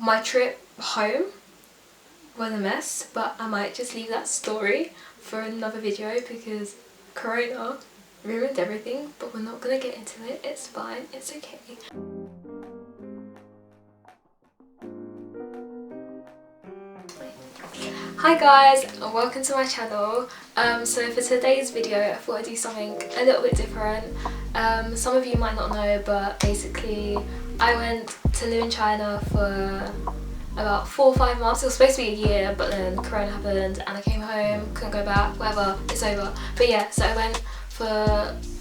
My trip home was a mess, but I might just leave that story for another video because Corona ruined everything, but we're not gonna get into it. It's fine, it's okay. Hi guys, and welcome to my channel. So for today's video I thought I'd do something a little bit different. Some of you might not know, but basically I went to live in China for about 4 or 5 months. It was supposed to be a year, but then Corona happened and I came home, couldn't go back, whatever, it's over. But yeah, so I went for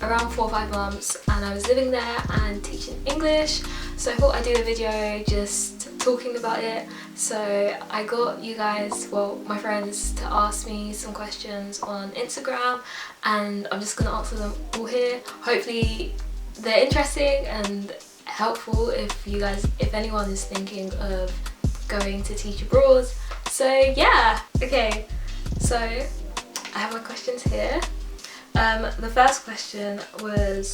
around 4 or 5 months and I was living there and teaching English. So I thought I'd do a video just talking about it. So I got you guys, well, my friends, to ask me some questions on Instagram and I'm just gonna answer them all here. Hopefully they're interesting and helpful if anyone is thinking of going to teach abroad. So yeah, okay, so I have my questions here. The first question was,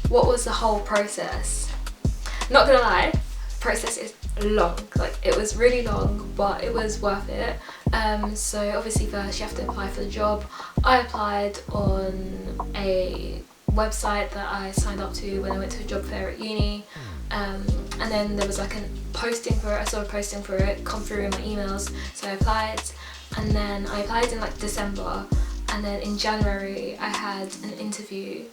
what was the whole process? Not gonna lie, process is long, like it was really long, but it was worth it. So obviously first you have to apply for the job. I applied on a website that I signed up to when I went to a job fair at uni, and then there was like a posting for it. I saw a posting for it come through in my emails, so I applied, and then I applied in like December, and then in January I had an interview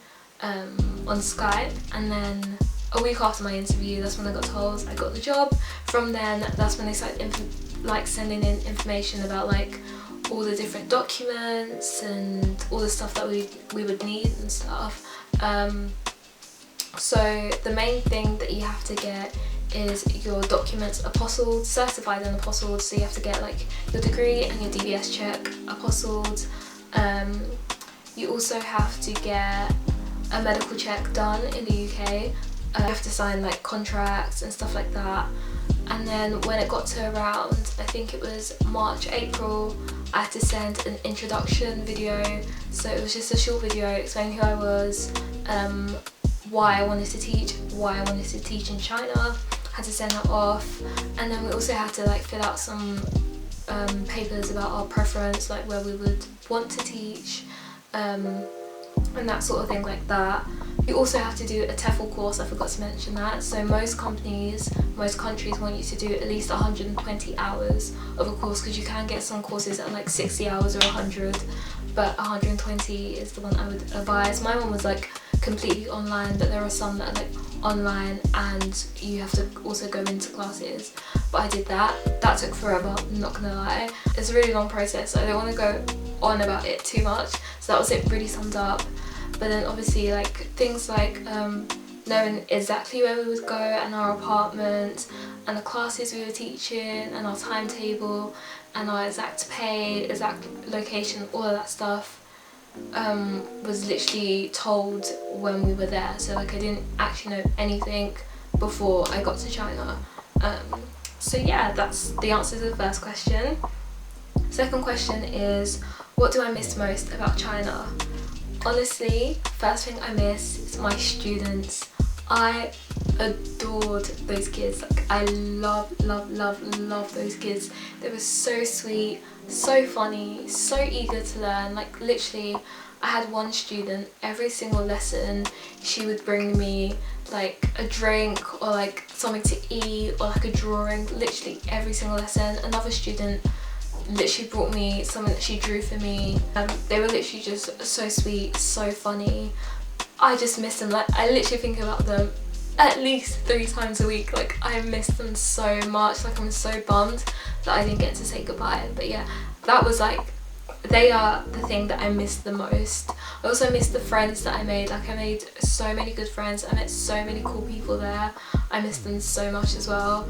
on Skype, and then a week after my interview, that's when I got told I got the job. From then, that's when they started sending in information about like all the different documents and all the stuff that we would need and stuff. So the main thing that you have to get is your documents apostilled, certified and apostilled. So you have to get like your degree and your DBS check apostilled. You also have to get a medical check done in the UK. You have to sign like contracts and stuff like that. And then when it got to around, I think it was March, April, I had to send an introduction video. So it was just a short video explaining who I was, why I wanted to teach in China. Had to send that off, and then we also had to like fill out some papers about our preference, like where we would want to teach, and that sort of thing like that. You also have to do a TEFL course, I forgot to mention that. So most countries want you to do at least 120 hours of a course, because you can get some courses at like 60 hours or 100, but 120 is the one I would advise. My one was like completely online, but there are some that are like online and you have to also go into classes. But I did that. That took forever, I'm not gonna lie. It's a really long process. I don't want to go on about it too much. So that was it, really summed up. But then obviously like things like knowing exactly where we would go and our apartment and the classes we were teaching and our timetable and our exact pay, exact location, all of that stuff was literally told when we were there. So like I didn't actually know anything before I got to China. So yeah, that's the answer to the first question. Second question is, what do I miss most about China? Honestly, first thing I miss is my students. I adored those kids. Like I love those kids. They were so sweet, so funny, so eager to learn. Like literally, I had one student, every single lesson she would bring me like a drink or like something to eat or like a drawing, literally every single lesson. Another student literally brought me something that she drew for me. They were literally just so sweet, so funny. I just miss them. Like I literally think about them at least 3 times a week. Like I miss them so much. Like I'm so bummed that I didn't get to say goodbye. But yeah, that was like, they are the thing that I miss the most. I also miss the friends that I made. Like I made so many good friends. I met so many cool people there. I miss them so much as well.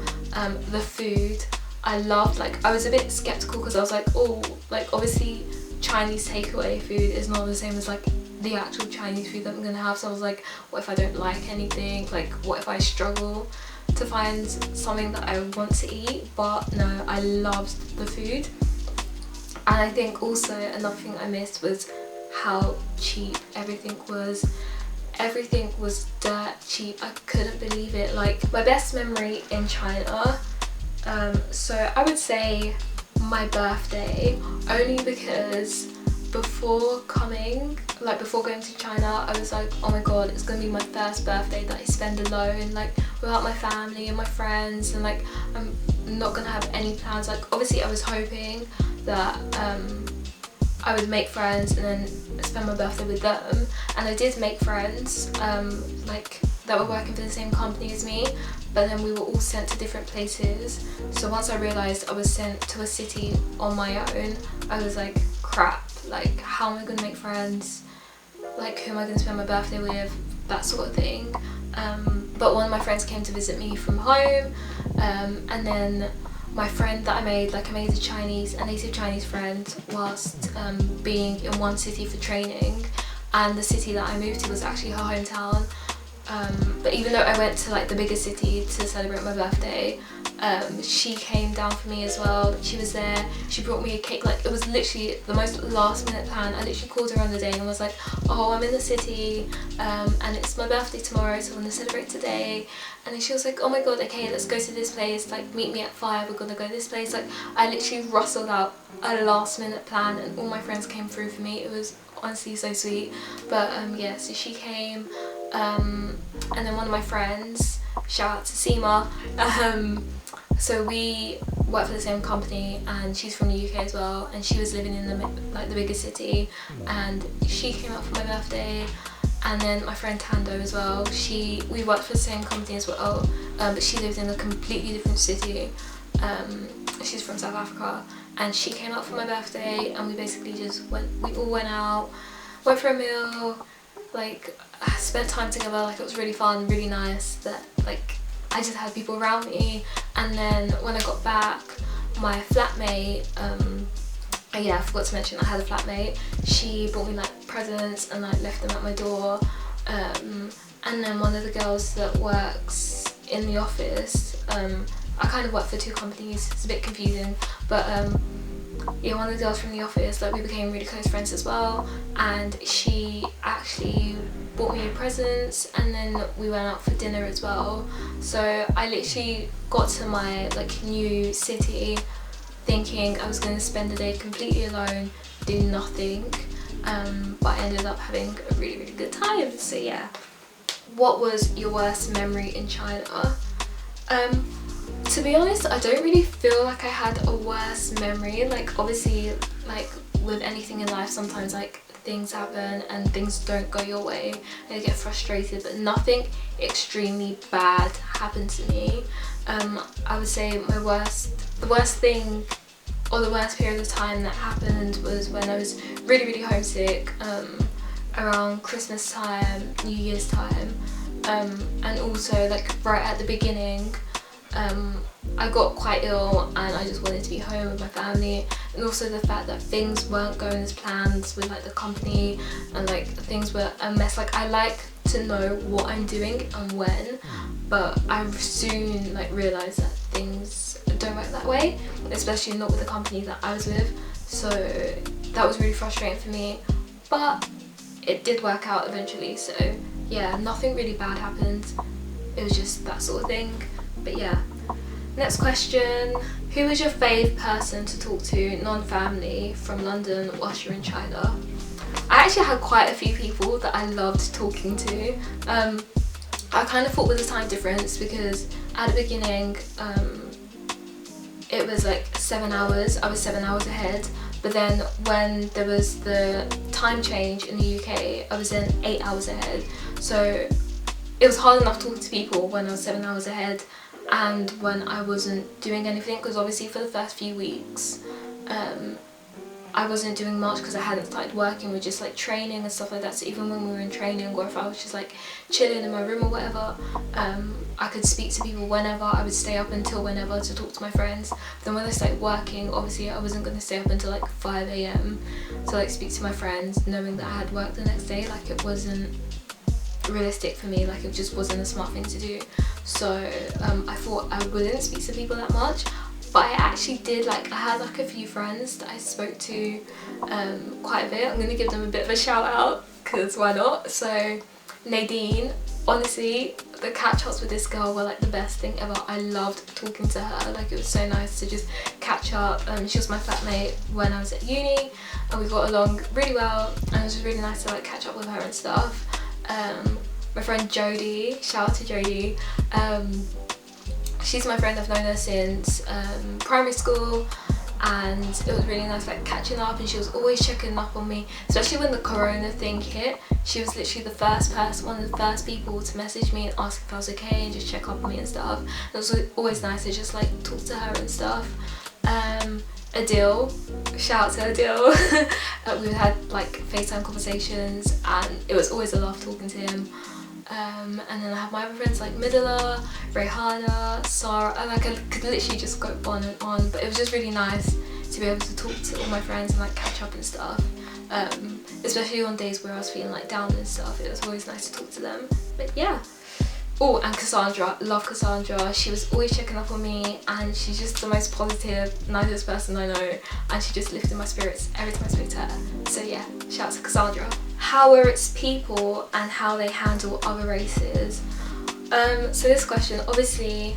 The food I loved. Like I was a bit skeptical because I was like, oh, like obviously Chinese takeaway food is not the same as like the actual Chinese food that I'm gonna have. So I was like, what if I don't like anything? Like what if I struggle to find something that I want to eat? But no, I loved the food. And I think also another thing I missed was how cheap everything was. Everything was dirt cheap. I couldn't believe it. Like my best memory in China So I would say my birthday, only because before going to China, I was like, oh my god, it's gonna be my first birthday that I spend alone, like without my family and my friends, and like I'm not gonna have any plans. Like obviously I was hoping that I would make friends and then spend my birthday with them, and I did make friends like that were working for the same company as me, but then we were all sent to different places. So once I realised I was sent to a city on my own, I was like, crap, like how am I going to make friends, like who am I going to spend my birthday with, that sort of thing. But one of my friends came to visit me from home, and then my friend that I made a native Chinese friend whilst being in one city for training, and the city that I moved to was actually her hometown. But even though I went to like the bigger city to celebrate my birthday, she came down for me as well. She was there, she brought me a cake. Like it was literally the most last minute plan. I literally called her on the day and was like, oh, I'm in the city and it's my birthday tomorrow, so I want to celebrate today. And then she was like, oh my god, okay, let's go to this place, like meet me at 5, we're gonna go this place. Like I literally rustled out a last minute plan and all my friends came through for me. It was honestly so sweet. But yeah, so she came, and then one of my friends, shout out to Seema, so we work for the same company, and she's from the UK as well, and she was living in the bigger city, and she came up for my birthday. And then my friend Tando as well, we worked for the same company as well, but she lived in a completely different city. She's from South Africa, and she came up for my birthday, and we basically we all went out, went for a meal, like spent time together. Like it was really fun, really nice, that like I just had people around me. And then when I got back, my flatmate, yeah, I forgot to mention I had a flatmate. She brought me like presents and like left them at my door. And then one of the girls that works in the office, I kind of work for 2 companies, it's a bit confusing, but yeah, one of the girls from the office, like we became really close friends as well, and she actually bought me presents, and then we went out for dinner as well. So I literally got to my like new city thinking I was going to spend the day completely alone, do nothing, but I ended up having a really, really good time. So yeah. What was your worst memory in China? To be honest, I don't really feel like I had a worst memory. Like obviously, like with anything in life, sometimes like things happen and things don't go your way and you get frustrated, but nothing extremely bad happened to me. I would say the worst thing, or the worst period of time that happened, was when I was really, really homesick, around Christmas time, New Year's time, and also like right at the beginning, I got quite ill and I just wanted to be home with my family. And also the fact that things weren't going as planned with like the company, and like things were a mess. Like I like to know what I'm doing and when, but I soon like realised that things don't work that way, especially not with the company that I was with. So that was really frustrating for me, but it did work out eventually. So yeah, nothing really bad happened, it was just that sort of thing. But yeah. Next question, who was your fave person to talk to, non-family, from London whilst you're in China? I actually had quite a few people that I loved talking to. I kind of thought with the time difference, because at the beginning it was like 7 hours, I was 7 hours ahead, but then when there was the time change in the UK, I was then 8 hours ahead. So it was hard enough talking to people when I was 7 hours ahead, and when I wasn't doing anything, because obviously for the first few weeks I wasn't doing much because I hadn't started working with just like training and stuff like that. So even when we were in training, or if I was just like chilling in my room or whatever, I could speak to people whenever. I would stay up until whenever to talk to my friends. But then when I started working, obviously I wasn't going to stay up until like 5 AM to like speak to my friends, knowing that I had work the next day. Like it wasn't realistic for me, like it just wasn't a smart thing to do. So I thought I wouldn't speak to people that much, but I actually did. Like I had like a few friends that I spoke to quite a bit. I'm gonna give them a bit of a shout out, because why not? So Nadine, honestly, the catch-ups with this girl were like the best thing ever. I loved talking to her. Like, it was so nice to just catch up. She was my flatmate when I was at uni, and we got along really well, and it was just really nice to like catch up with her and stuff. My friend Jodie, shout out to Jodie. She's my friend. I've known her since primary school, and it was really nice like catching up, and she was always checking up on me, especially when the corona thing hit. She was literally the first person, one of the first people to message me and ask if I was okay and just check up on me and stuff. It was always nice to just like talk to her and stuff. Adil, shout out to Adil. We had like FaceTime conversations, and it was always a laugh talking to him. And then I have my other friends like Midala, Rayhana, Sarah. I could literally just go on and on, but it was just really nice to be able to talk to all my friends and like catch up and stuff. Especially on days where I was feeling like down and stuff, it was always nice to talk to them. But yeah. Oh, and Cassandra, love Cassandra. She was always checking up on me, and she's just the most positive, nicest person I know, and she just lifted my spirits every time I spoke to her. So yeah, shout out to Cassandra. How are its people and how they handle other races? So this question, obviously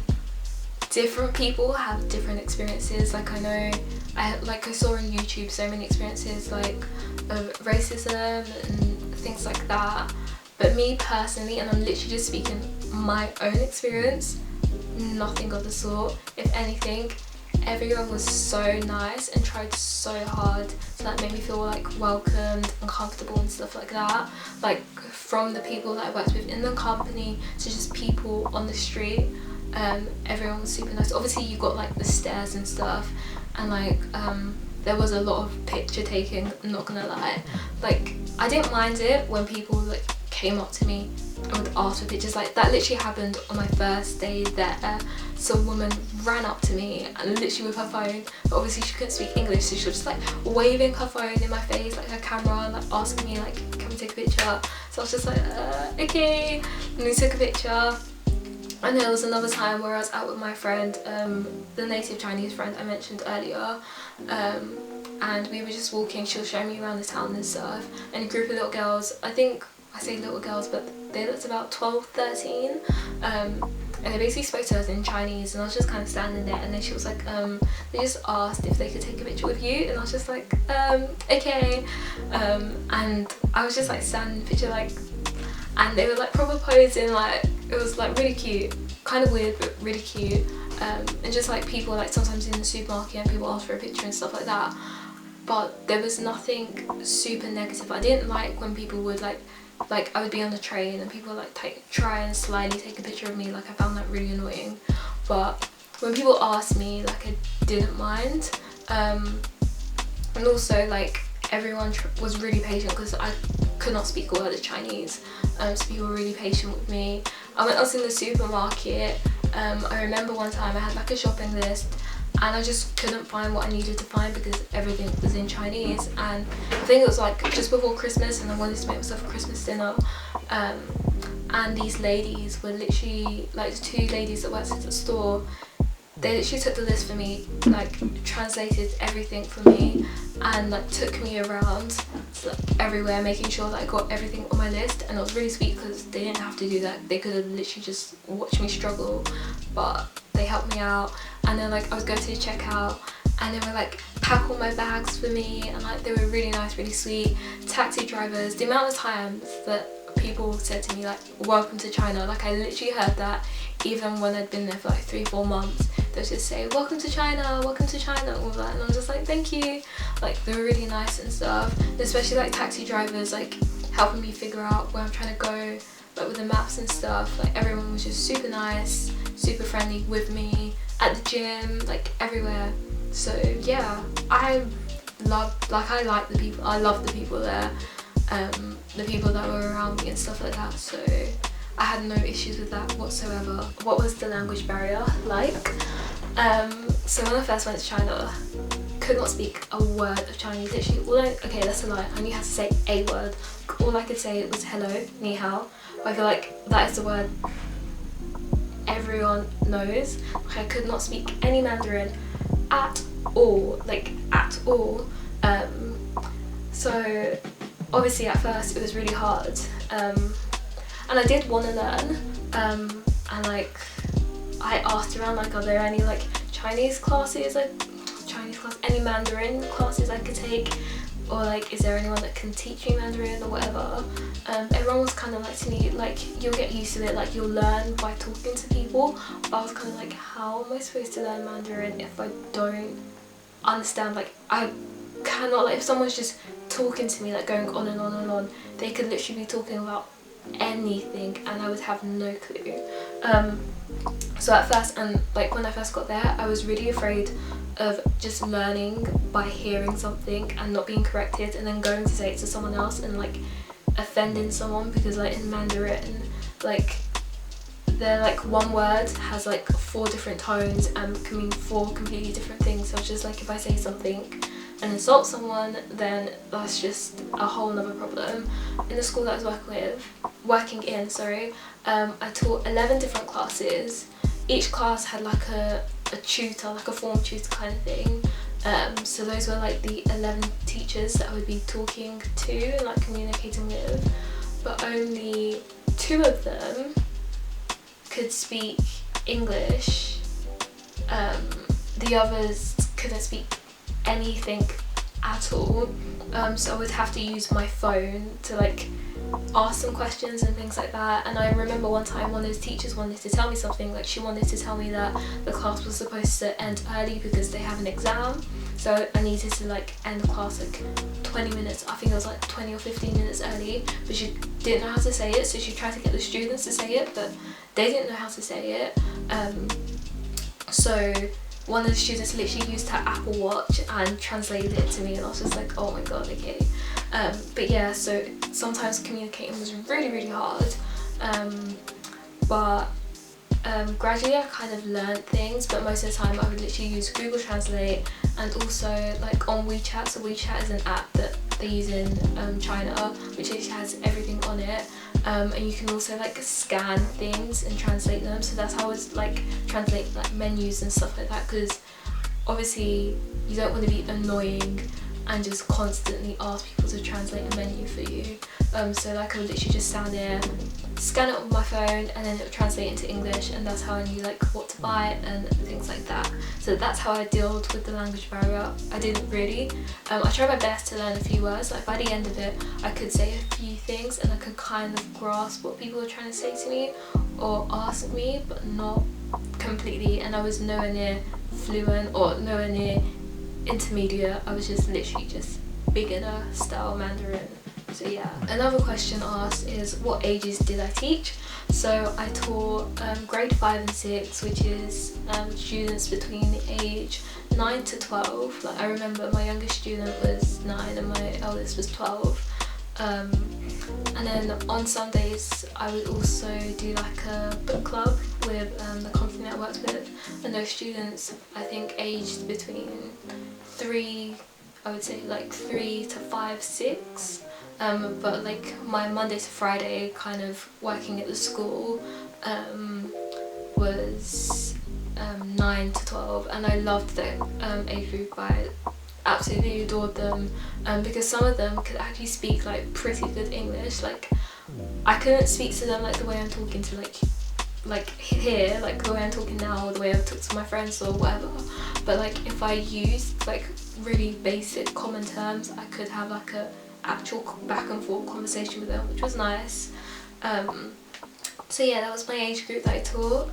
different people have different experiences. Like I know, I saw on YouTube so many experiences like of racism and things like that. But me personally, and I'm literally just speaking my own experience, nothing of the sort. If anything, everyone was so nice and tried so hard to like make me feel like welcomed and comfortable and stuff like that. Like from the people that I worked with in the company to just people on the street, everyone was super nice. Obviously you got like the stares and stuff, and like there was a lot of picture taking, I'm not gonna lie. Like I didn't mind it when people like came up to me and would ask for pictures. Like that literally happened on my first day there. Some woman ran up to me and literally with her phone, but obviously she couldn't speak English, so she was just like waving her phone in my face, like her camera, and like asking me like, can we take a picture? So I was just like, okay, and we took a picture. And there was another time where I was out with my friend, the native Chinese friend I mentioned earlier, and we were just walking. She was showing me around the town and stuff, and a group of little girls, I think I say little girls, but they looked about 12, 13, and they basically spoke to us in Chinese, and I was just kind of standing there, and then she was like, they just asked if they could take a picture with you, and I was just like, okay, and I was just like standing in the picture, like, and they were like proper posing, like, it was like really cute, kind of weird, but really cute, and just like people like sometimes in the supermarket and people ask for a picture and stuff like that, but there was nothing super negative. I didn't like when people would like I would be on the train and people like try and slyly take a picture of me. Like I found that really annoying. But when people asked me, like I didn't mind. And also like everyone was really patient because I could not speak a word of Chinese. So people were really patient with me. I was in the supermarket. I remember one time I had like a shopping list, and I just couldn't find what I needed to find because everything was in Chinese, and I think it was like just before Christmas, and I wanted to make myself a Christmas dinner, and these ladies were literally like the two ladies that worked at the store. They literally took the list for me, like translated everything for me, and like took me around like everywhere, making sure that I got everything on my list. And it was really sweet because they didn't have to do that. They could have literally just watched me struggle, but they helped me out. And then like I was going to the checkout, and they were like pack all my bags for me, and like they were really nice, really sweet. Taxi drivers, the amount of times that people said to me like welcome to China, like I literally heard that even when I'd been there for like 3-4 months. They would just say welcome to China, all that, and I was just like thank you. Like they were really nice and stuff, and especially like taxi drivers like helping me figure out where I'm trying to go, like with the maps and stuff. Like everyone was just super nice, super friendly with me at the gym, like everywhere. So yeah, I love the people there, the people that were around me and stuff like that. So I had no issues with that whatsoever. What was the language barrier like? So when I first went to China, could not speak a word of Chinese. Literally, okay, that's a lie. I only had to say a word. All I could say was hello, ni hao. I feel like that is the word everyone knows. Like I could not speak any Mandarin at all, like at all. So obviously at first it was really hard. and I did want to learn, and like I asked around like, are there any like Chinese classes, any Mandarin classes I could take, or like is there anyone that can teach me Mandarin or whatever. Everyone was kind of like to me like, you'll get used to it, like you'll learn by talking to people. But I was kind of like, how am I supposed to learn Mandarin if I don't understand? Like I cannot, like if someone's just talking to me like going on and on and on, they could literally be talking about anything and I would have no clue. So at first, and like when I first got there, I was really afraid of just learning by hearing something and not being corrected and then going to say it to someone else and like offending someone, because like in Mandarin, like they're like one word has like 4 different tones and can mean 4 completely different things. So it's just like if I say something and insult someone, then that's just a whole nother problem. In the school that I was working in, I taught 11 different classes. Each class had like a tutor, like a form tutor kind of thing. So those were like the 11 teachers that I would be talking to and like communicating with, but only 2 of them could speak English. The others couldn't speak anything at all. So I would have to use my phone to like ask some questions and things like that. And I remember one time one of the teachers wanted to tell me something, like she wanted to tell me that the class was supposed to end early because they have an exam, so I needed to like end the class like 20 minutes, I think it was like 20 or 15 minutes early, but she didn't know how to say it, so she tried to get the students to say it, but they didn't know how to say it. So one of the students literally used her Apple Watch and translated it to me, and I was just like, oh my god, okay. But yeah, so sometimes communicating was really, really hard. But gradually I kind of learned things, but most of the time I would literally use Google Translate, and also like on WeChat. So WeChat is an app that they use in China, which actually has everything on it. And you can also like scan things and translate them. So that's how I would like translate like menus and stuff like that, because obviously you don't want to be annoying and just constantly ask people to translate a menu for you. So like I would literally just stand there, scan it on my phone, and then it would translate into English, and that's how I knew like what to buy and things like that. So that's how I dealt with the language barrier. I didn't really. I tried my best to learn a few words. Like by the end of it, I could say a few things and I could kind of grasp what people were trying to say to me or ask me, but not completely. And I was nowhere near fluent or nowhere near intermediate. I was just literally just beginner style Mandarin. So yeah. Another question asked is, what ages did I teach? So I taught grade 5 and 6, which is students between the age 9 to 12. Like I remember my youngest student was 9 and my eldest was 12. And then on Sundays I would also do like a book club with the company that I worked with, and those students I think aged between 3 to 5, 6. But like my Monday to Friday kind of working at the school was 9 to 12, and I loved that age group. I absolutely adored them, because some of them could actually speak like pretty good English. Like I couldn't speak to them like the way I'm talking to like here, like the way I'm talking now, or the way I talk to my friends or whatever, but like if I used like really basic common terms, I could have like a actual back and forth conversation with them, which was nice. So yeah, that was my age group that I taught.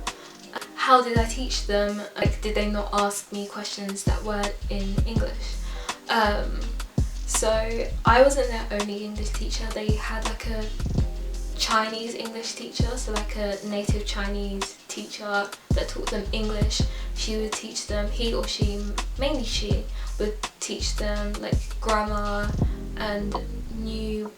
How did I teach them? Like, did they not ask me questions that weren't in English? So I wasn't their only English teacher. They had like a Chinese English teacher, so like a native Chinese teacher that taught them English. She would teach them, he or she, mainly she, would teach them like grammar and new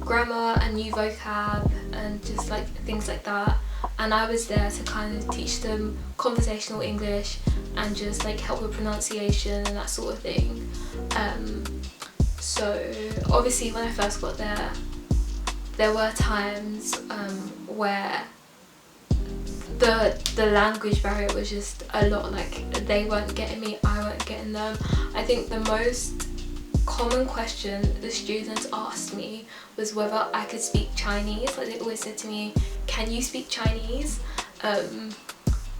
vocab and just like things like that. And I was there to kind of teach them conversational English and just like help with pronunciation and that sort of thing. So obviously when I first got there were times where the language barrier was just a lot. Like they weren't getting me, I weren't getting them. I think the most common question the students asked me was whether I could speak Chinese. Like they always said to me, can you speak Chinese? And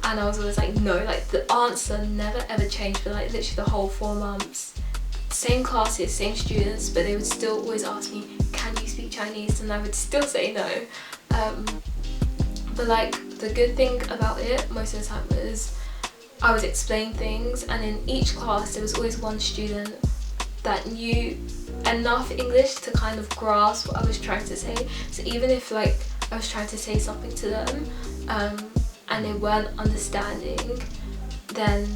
I was always like, no. Like the answer never ever changed for like literally the whole 4 months. Same classes, same students, but they would still always ask me, can you speak Chinese? And I would still say no. But like the good thing about it most of the time was I would explain things, and in each class there was always one student that knew enough English to kind of grasp what I was trying to say. So even if like I was trying to say something to them and they weren't understanding, then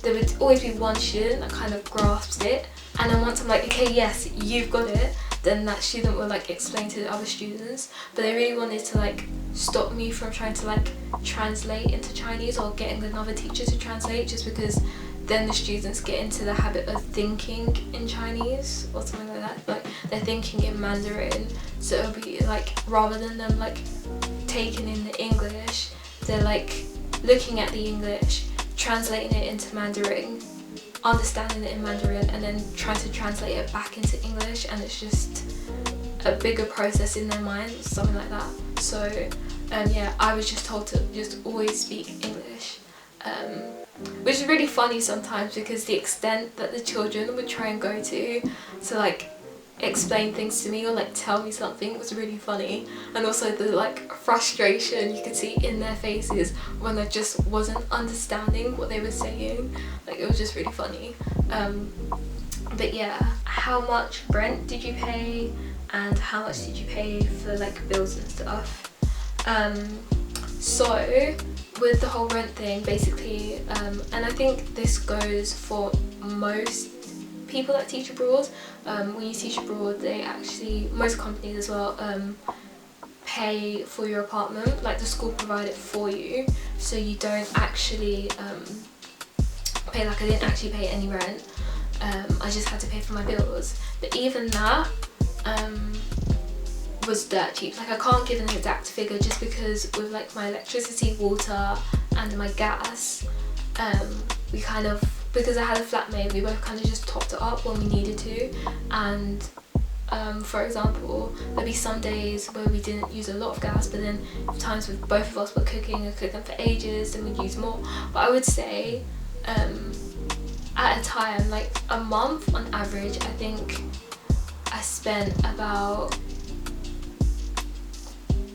there would always be one student that kind of grasps it, and then once I'm like, okay, yes, you've got it, then that student will like explain to the other students. But they really wanted to like stop me from trying to like translate into Chinese or getting another teacher to translate, just because then the students get into the habit of thinking in Chinese or something like that. Like they're thinking in Mandarin, so it'll be like, rather than them like taking in the English, they're like looking at the English, translating it into Mandarin, understanding it in Mandarin, and then trying to translate it back into English, and it's just a bigger process in their mind, something like that. So yeah, I was just told to just always speak English, which is really funny sometimes, because the extent that the children would try and go to like explain things to me or like tell me something was really funny. And also the like frustration you could see in their faces when I just wasn't understanding what they were saying. Like it was just really funny. But yeah, how much rent did you pay and how much did you pay for like bills and stuff? So with the whole rent thing, basically, and I think this goes for most people that teach abroad, when you teach abroad, they actually, most companies as well, pay for your apartment. Like the school provide it for you, so you don't actually pay. Like I didn't actually pay any rent, I just had to pay for my bills. But even that was dirt cheap. Like I can't give an exact figure, just because with like my electricity, water and my gas, we kind of, because I had a flatmate, we both kind of just topped it up when we needed to. And for example, there'd be some days where we didn't use a lot of gas, but then times with both of us were cooking for ages, then we'd use more. But I would say at a time, like a month on average, I think I spent about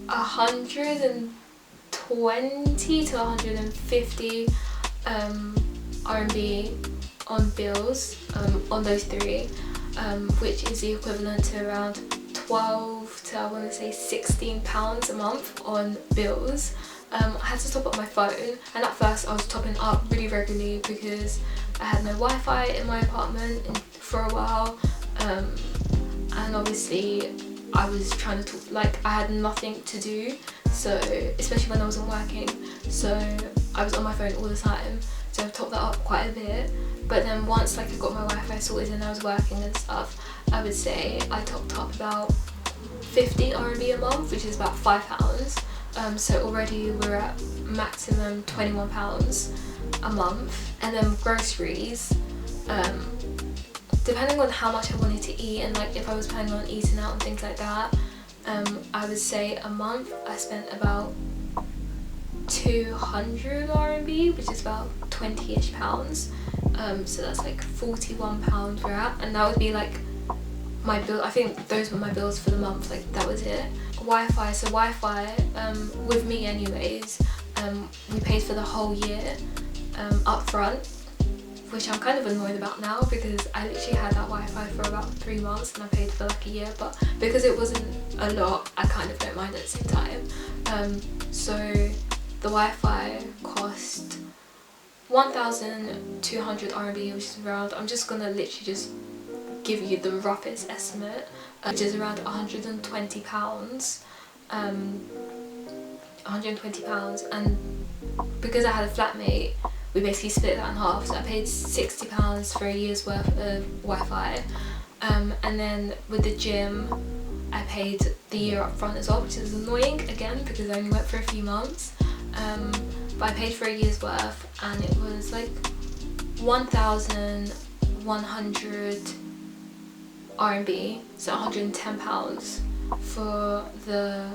120 to 150 RMB on bills, on those 3, which is the equivalent to around 12 to, I want to say, £16 a month on bills. I had to top up my phone, and at first I was topping up really regularly because I had no Wi-Fi in my apartment for a while, and obviously I was trying to talk, like I had nothing to do, so especially when I wasn't working, so I was on my phone all the time. So I've topped that up quite a bit. But then once like I got my Wi-Fi sorted and I was working and stuff, I would say I topped up about 50 RMB a month, which is about £5. So already we're at maximum £21 a month. And then groceries, depending on how much I wanted to eat and like if I was planning on eating out and things like that, I would say a month I spent about 200 RMB, which is about 20-ish pounds. So that's like £41 we're at, and that would be like my bill. I think those were my bills for the month, like that was it. Wi-Fi, so Wi-Fi, with me anyways, we paid for the whole year up front, which I'm kind of annoyed about now, because I literally had that Wi-Fi for about 3 months and I paid for like a year, but because it wasn't a lot, I kind of don't mind at the same time. So the Wi-Fi cost 1,200 RMB, which is around, I'm just gonna literally just give you the roughest estimate, which is around £120. £120, and because I had a flatmate, we basically split that in half, so I paid £60 for a year's worth of Wi-Fi, and then with the gym I paid the year up front as well, which is annoying again because I only went for a few months, but I paid for a year's worth and it was like 1,100 RMB, so £110 for the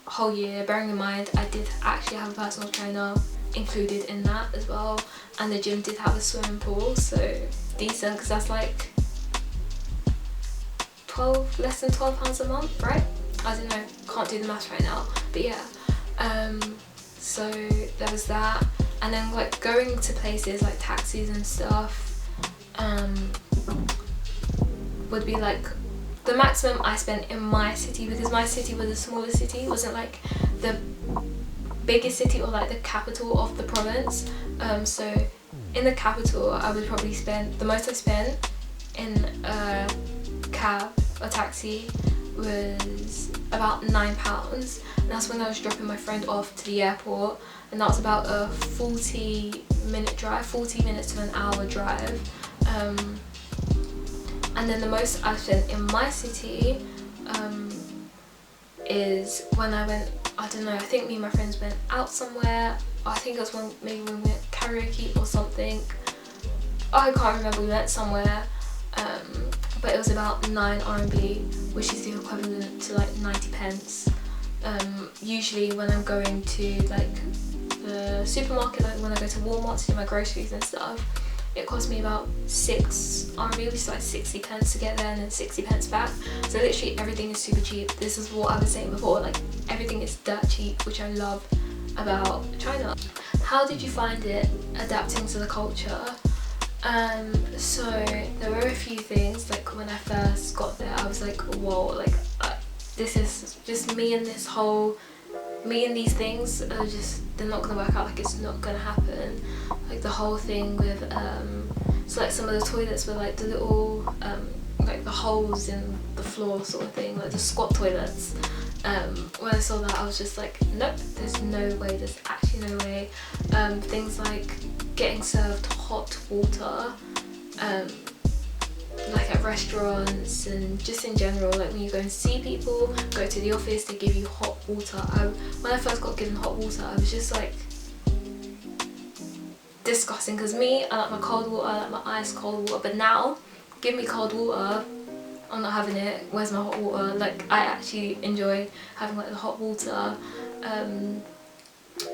whole year. Bearing in mind I did actually have a personal trainer included in that as well, and the gym did have a swimming pool, so decent, because that's like less than £12 a month, right? I don't know, can't do the maths right now, but yeah. So there was that, and then like going to places like taxis and stuff would be like the maximum I spent in my city, because my city was a smaller city, it wasn't like the biggest city or like the capital of the province. So in the capital I would probably spend, the most I spent in a cab or taxi was about £9, and that's when I was dropping my friend off to the airport, and that was about a 40-minute drive, 40 minutes to an hour drive. And then the most I spent in my city is when I went, I don't know, I think me and my friends went out somewhere. I think it was maybe when we went karaoke or something. I can't remember, we went somewhere, but it was about 9 RMB, which is the equivalent to like 90 pence. Usually when I'm going to like the supermarket, like when I go to Walmart to do my groceries and stuff, it cost me about 6 RMB, which is like 60 pence to get there and then 60 pence back. So literally everything is super cheap. This is what I was saying before, like everything is dirt cheap, which I love about China. How did you find it adapting to the culture? So there were a few things, like when I first got there I was like, whoa, like this is just me and these things are just, they're not gonna work out, like it's not gonna happen. Like the whole thing with so like some of the toilets were like the little like the holes in the floor sort of thing, like the squat toilets. When I saw that I was just like, nope, there's no way, there's actually no way. Things like getting served hot water, like at restaurants and just in general, like when you go and see people, go to the office, they give you hot water. When I first got given hot water I was just like, disgusting, because me, I like my cold water, I like my ice cold water, but now give me cold water, I'm not having it. Where's my hot water? Like I actually enjoy having like the hot water.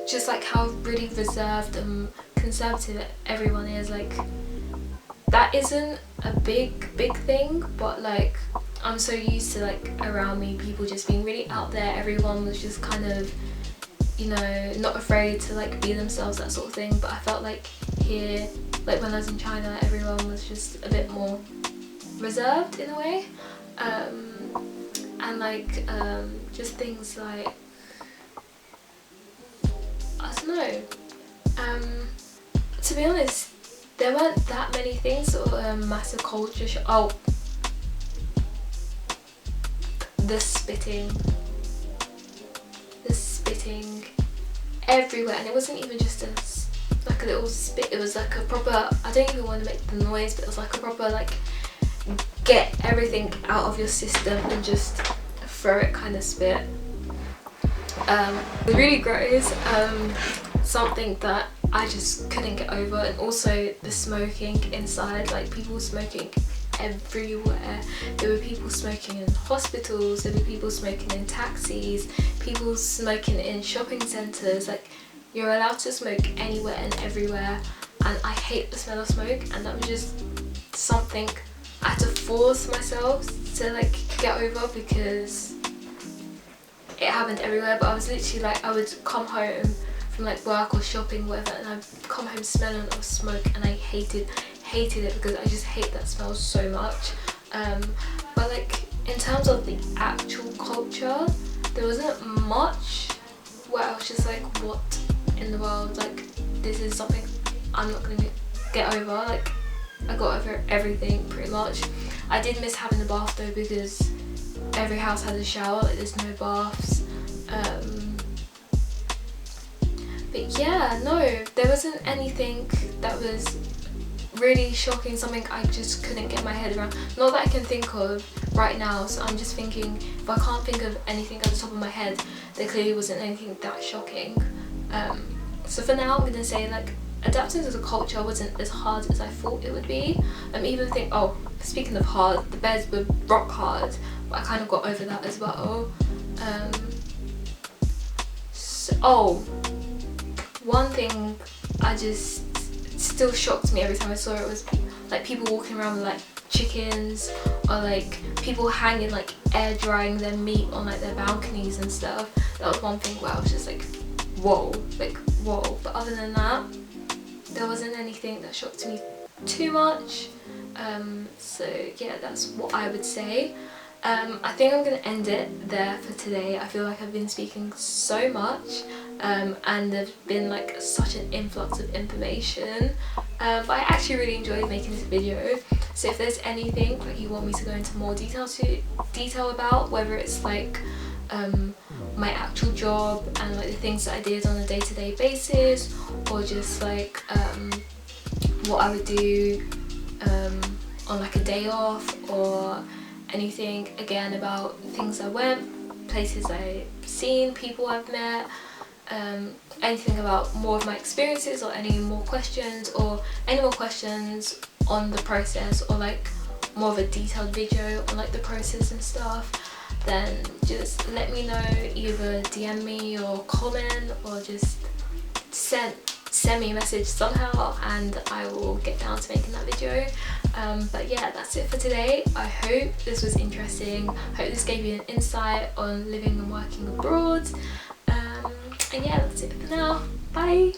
Just like how really reserved and conservative everyone is, like that isn't a big thing, but like I'm so used to like around me people just being really out there. Everyone was just kind of, you know, not afraid to like be themselves, that sort of thing. But I felt like here, like when I was in China, everyone was just a bit more reserved in a way, and like just things like, I don't know, to be honest there weren't that many things that were massive culture shock. Oh, the spitting everywhere, and it wasn't even just like a little spit, it was like a proper, I don't even want to make the noise, but it was like a proper like get everything out of your system and just throw it kind of spit. Really gross, something that I just couldn't get over. And also the smoking inside, like people smoking everywhere. There were people smoking in hospitals, there were people smoking in taxis, people smoking in shopping centres. Like you're allowed to smoke anywhere and everywhere, and I hate the smell of smoke, and that was just something I had to force myself to like get over, because it happened everywhere. But I was literally like, I would come home from like work or shopping, whatever, and I'd come home smelling of smoke, and I hated it, because I just hate that smell so much. But like in terms of the actual culture, there wasn't much where I was just like, what in the world, like this is something I'm not gonna get over. Like I got over everything pretty much. I did miss having a bath though, because every house has a shower, like there's no baths. But yeah, no, there wasn't anything that was really shocking, something I just couldn't get my head around. Not that I can think of right now, so I'm just thinking, if I can't think of anything at the top of my head, there clearly wasn't anything that shocking. So for now I'm gonna say like adapting to the culture wasn't as hard as I thought it would be. Even think, oh, speaking of hard, the beds were rock hard, but I kind of got over that as well. One thing I just still shocked me every time I saw it was like people walking around with like chickens, or like people hanging, like air drying their meat on like their balconies and stuff. That was one thing where I was just like, whoa, like whoa. But other than that, there wasn't anything that shocked me too much. So yeah, that's what I would say. I think I'm going to end it there for today. I feel like I've been speaking so much, and there's been like such an influx of information, but I actually really enjoyed making this video. So if there's anything like you want me to go into more detail about, whether it's like my actual job and like the things that I did on a day-to-day basis, or just like what I would do on like a day off, or anything again about things I went, places I've seen, people I've met, anything about more of my experiences, or any more questions on the process, or like more of a detailed video on like the process and stuff, then just let me know. Either DM me or comment, or just send me a message somehow, and I will get down to making that video. But yeah, that's it for today. I hope this was interesting. I hope this gave you an insight on living and working abroad. And yeah, that's it for now. Bye!